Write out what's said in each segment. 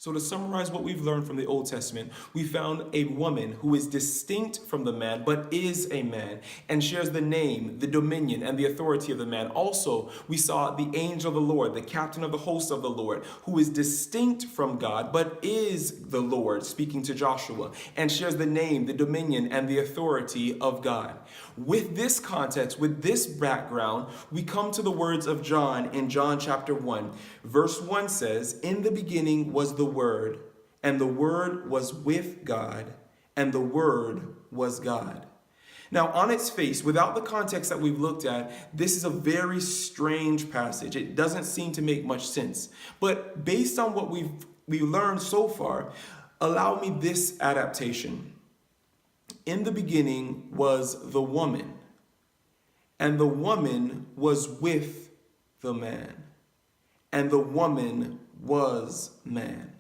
So to summarize what we've learned from the Old Testament, we found a woman who is distinct from the man, but is a man, and shares the name, the dominion, and the authority of the man. Also, we saw the angel of the Lord, the captain of the host of the Lord, who is distinct from God, but is the Lord, speaking to Joshua, and shares the name, the dominion, and the authority of God. With this context, with this background, we come to the words of John in John chapter 1. Verse 1 says, "In the beginning was the Word, and the Word was with God, and the Word was God." Now, on its face, without the context that we've looked at, this is a very strange passage. It doesn't seem to make much sense. But based on what we've learned so far, allow me this adaptation. In the beginning was the woman, and the woman was with the man, and the woman was man.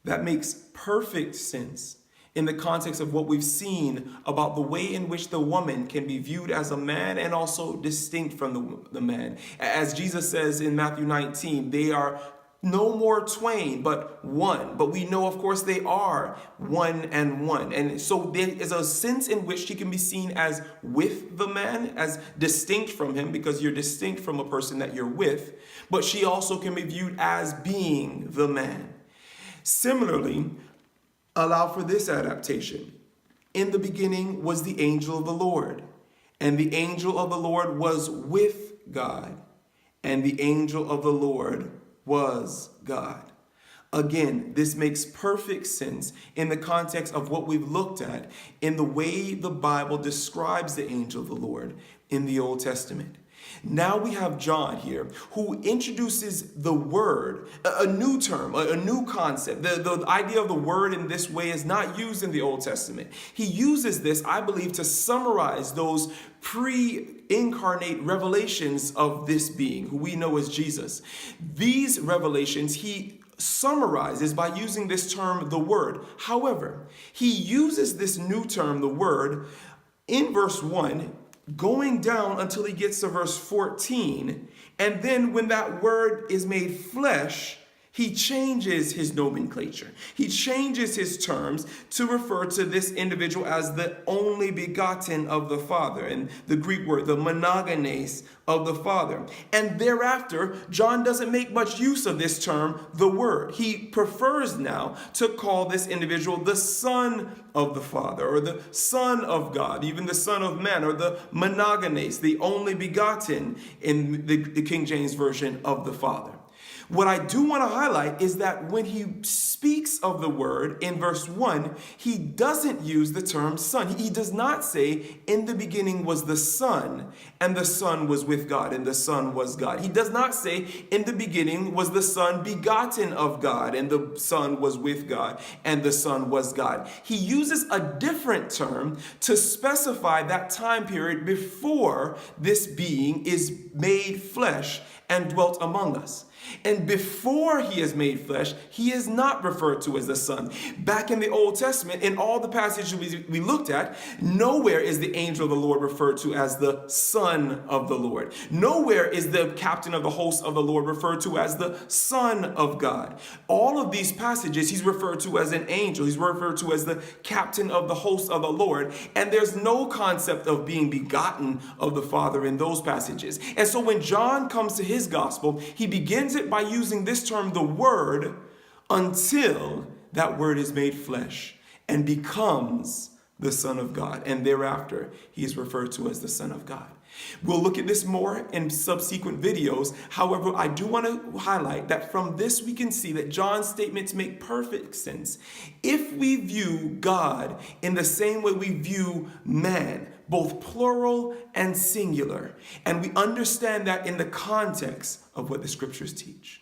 That makes perfect sense in the context of what we've seen about the way in which the woman can be viewed as a man and also distinct from the man. As Jesus says in Matthew 19, they are no more twain, but one. But we know, of course, they are one and one. And so there is a sense in which she can be seen as with the man, as distinct from him, because you're distinct from a person that you're with. But she also can be viewed as being the man. Similarly, allow for this adaptation. In the beginning was the angel of the Lord, and the angel of the Lord was with God, and the angel of the Lord was God. Again, this makes perfect sense in the context of what we've looked at in the way the Bible describes the angel of the Lord in the Old Testament. Now we have John here who introduces the word, a new term, a new concept. The idea of the word in this way is not used in the Old Testament. He uses this, I believe, to summarize those pre-incarnate revelations of this being, who we know as Jesus. These revelations he summarizes by using this term, the word. However, he uses this new term, the word, in verse 1, going down until he gets to verse 14. And then when that word is made flesh, he changes his nomenclature. He changes his terms to refer to this individual as the only begotten of the Father. And the Greek word, the monogenes of the Father. And thereafter, John doesn't make much use of this term, the Word. He prefers now to call this individual the Son of the Father, or the Son of God, even the Son of Man, or the monogenes, the only begotten in the King James Version of the Father. What I do want to highlight is that when he speaks of the word in verse 1, he doesn't use the term son. He does not say, in the beginning was the Son, and the Son was with God, and the Son was God. He does not say, in the beginning was the Son begotten of God, and the Son was with God, and the Son was God. He uses a different term to specify that time period before this being is made flesh and dwelt among us. And before he is made flesh, he is not referred to as the Son. Back in the Old Testament, in all the passages we looked at, nowhere is the angel of the Lord referred to as the Son of the Lord. Nowhere is the captain of the host of the Lord referred to as the Son of God. All of these passages, he's referred to as an angel. He's referred to as the captain of the host of the Lord. And there's no concept of being begotten of the Father in those passages. And so when John comes to his gospel, he begins it by using this term, the Word, until that Word is made flesh and becomes the Son of God. And thereafter, he is referred to as the Son of God. We'll look at this more in subsequent videos. However, I do want to highlight that from this we can see that John's statements make perfect sense if we view God in the same way we view man, both plural and singular. And we understand that in the context of what the scriptures teach.